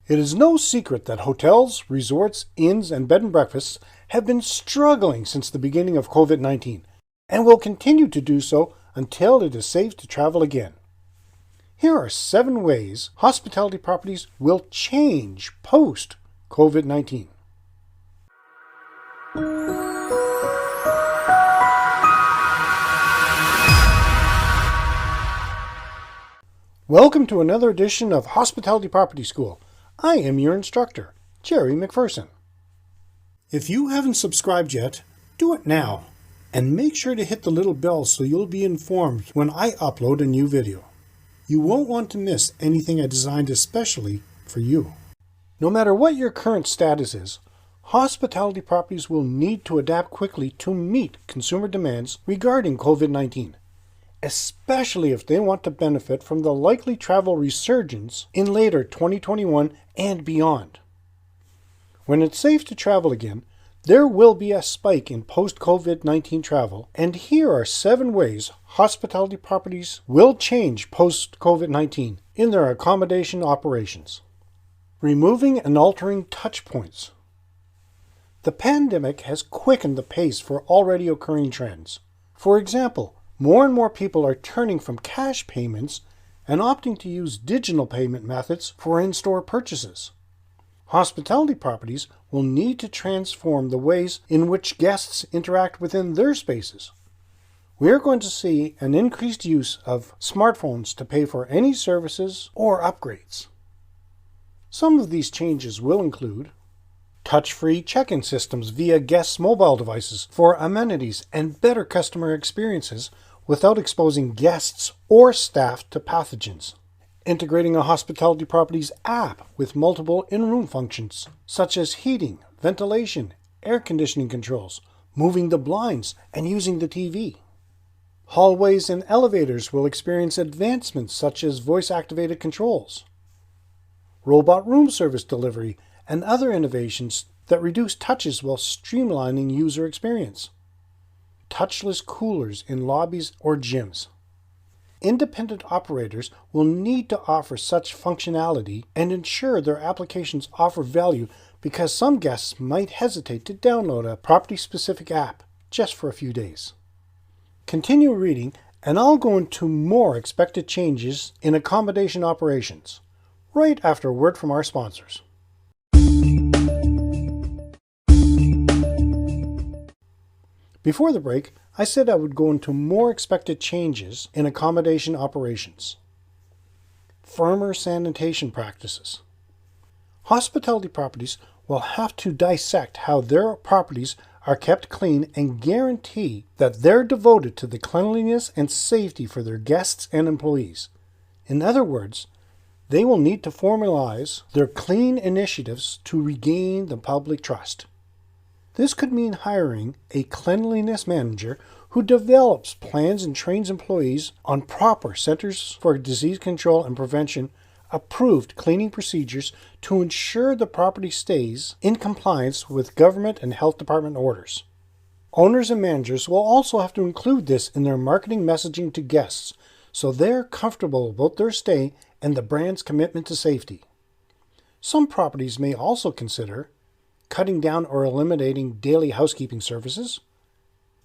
It is no secret that hotels, resorts, inns, and bed and breakfasts have been struggling since the beginning of COVID-19 and will continue to do so until it is safe to travel again. Here are 7 ways hospitality properties will change post-COVID-19. Welcome to another edition of Hospitality Property School. I am your instructor, Jerry McPherson. If you haven't subscribed yet, do it now. And make sure to hit the little bell so you'll be informed when I upload a new video. You won't want to miss anything I designed especially for you. No matter what your current status is, hospitality properties will need to adapt quickly to meet consumer demands regarding COVID-19, especially if they want to benefit from the likely travel resurgence in later 2021 and beyond. When it's safe to travel again, there will be a spike in post-COVID-19 travel, and here are 7 ways hospitality properties will change post-COVID-19 in their accommodation operations. Removing and altering touch points. The pandemic has quickened the pace for already occurring trends. For example, more and more people are turning from cash payments and opting to use digital payment methods for in-store purchases. Hospitality properties will need to transform the ways in which guests interact within their spaces. We are going to see an increased use of smartphones to pay for any services or upgrades. Some of these changes will include touch-free check-in systems via guests' mobile devices for amenities and better customer experiences without exposing guests or staff to pathogens. Integrating a hospitality property's app with multiple in-room functions, such as heating, ventilation, air conditioning controls, moving the blinds, and using the TV. Hallways and elevators will experience advancements such as voice-activated controls. Robot room service delivery and other innovations that reduce touches while streamlining user experience. Touchless coolers in lobbies or gyms. Independent operators will need to offer such functionality and ensure their applications offer value because some guests might hesitate to download a property-specific app just for a few days. Continue reading and I'll go into more expected changes in accommodation operations right after a word from our sponsors. Before the break, I said I would go into more expected changes in accommodation operations. Firmer sanitation practices. Hospitality properties will have to dissect how their properties are kept clean and guarantee that they're devoted to the cleanliness and safety for their guests and employees. In other words, they will need to formalize their clean initiatives to regain the public trust. This could mean hiring a cleanliness manager who develops plans and trains employees on proper Centers for Disease Control and Prevention approved cleaning procedures to ensure the property stays in compliance with government and health department orders. Owners and managers will also have to include this in their marketing messaging to guests so they're comfortable about their stay and the brand's commitment to safety. Some properties may also consider cutting down or eliminating daily housekeeping services,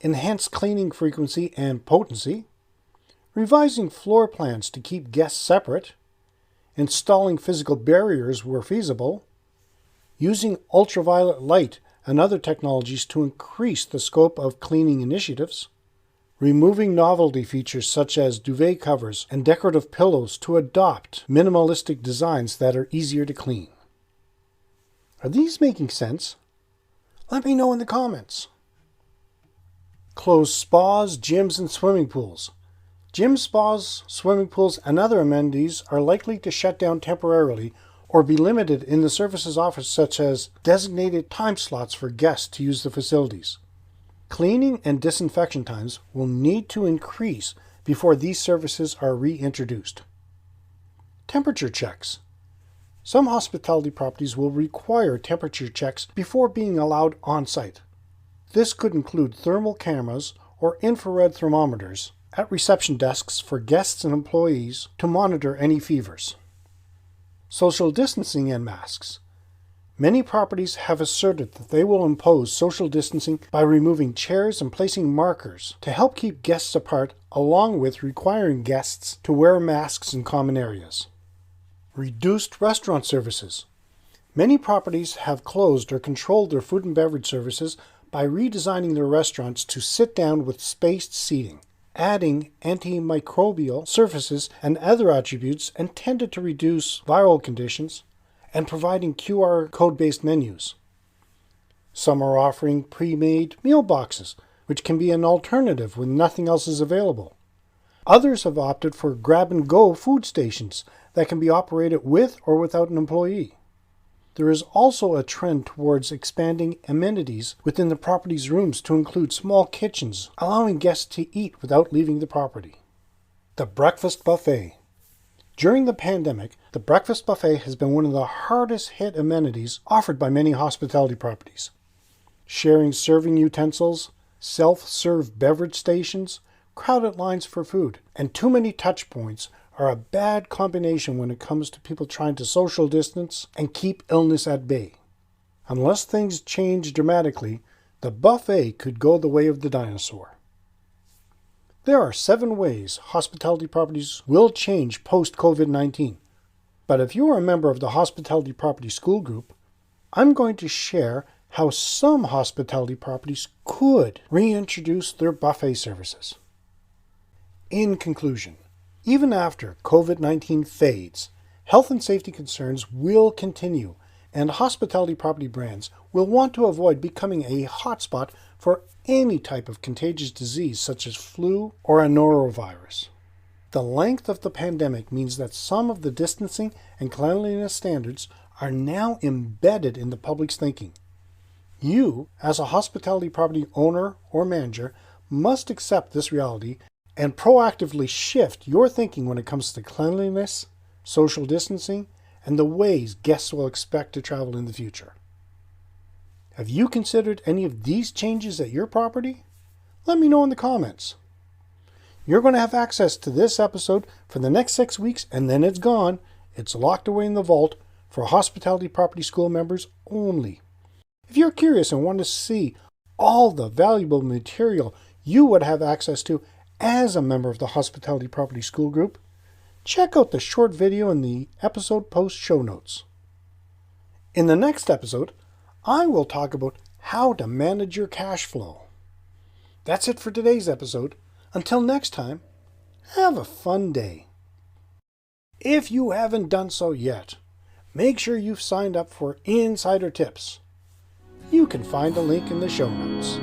enhanced cleaning frequency and potency, revising floor plans to keep guests separate, installing physical barriers where feasible, using ultraviolet light and other technologies to increase the scope of cleaning initiatives, removing novelty features such as duvet covers and decorative pillows to adopt minimalistic designs that are easier to clean. Are these making sense? Let me know in the comments. Close spas, gyms, and swimming pools. Gyms, spas, swimming pools, and other amenities are likely to shut down temporarily or be limited in the services offered, such as designated time slots for guests to use the facilities. Cleaning and disinfection times will need to increase before these services are reintroduced. Temperature checks. Some hospitality properties will require temperature checks before being allowed on-site. This could include thermal cameras or infrared thermometers at reception desks for guests and employees to monitor any fevers. Social distancing and masks. Many properties have asserted that they will impose social distancing by removing chairs and placing markers to help keep guests apart, along with requiring guests to wear masks in common areas. Reduced restaurant services. Many properties have closed or controlled their food and beverage services by redesigning their restaurants to sit down with spaced seating, adding antimicrobial surfaces and other attributes intended to reduce viral conditions, and providing QR code-based menus. Some are offering pre-made meal boxes, which can be an alternative when nothing else is available. Others have opted for grab-and-go food stations that can be operated with or without an employee. There is also a trend towards expanding amenities within the property's rooms to include small kitchens, allowing guests to eat without leaving the property. The breakfast buffet. During the pandemic, the breakfast buffet has been one of the hardest hit amenities offered by many hospitality properties. Sharing serving utensils, self-serve beverage stations, crowded lines for food, and too many touch points are a bad combination when it comes to people trying to social distance and keep illness at bay. Unless things change dramatically, the buffet could go the way of the dinosaur. There are 7 ways hospitality properties will change post-COVID-19. But if you are a member of the Hospitality Property School Group, I'm going to share how some hospitality properties could reintroduce their buffet services. In conclusion, even after COVID-19 fades, health and safety concerns will continue, and hospitality property brands will want to avoid becoming a hotspot for any type of contagious disease such as flu or a norovirus. The length of the pandemic means that some of the distancing and cleanliness standards are now embedded in the public's thinking. You, as a hospitality property owner or manager, must accept this reality and proactively shift your thinking when it comes to cleanliness, social distancing, and the ways guests will expect to travel in the future. Have you considered any of these changes at your property? Let me know in the comments. You're going to have access to this episode for the next 6 weeks, and then it's gone. It's locked away in the vault for Hospitality Property School members only. If you're curious and want to see all the valuable material you would have access to as a member of the Hospitality Property School Group, check out the short video in the episode post show notes. In the next episode, I will talk about how to manage your cash flow. That's it for today's episode. Until next time, have a fun day. If you haven't done so yet, make sure you've signed up for Insider Tips. You can find a link in the show notes.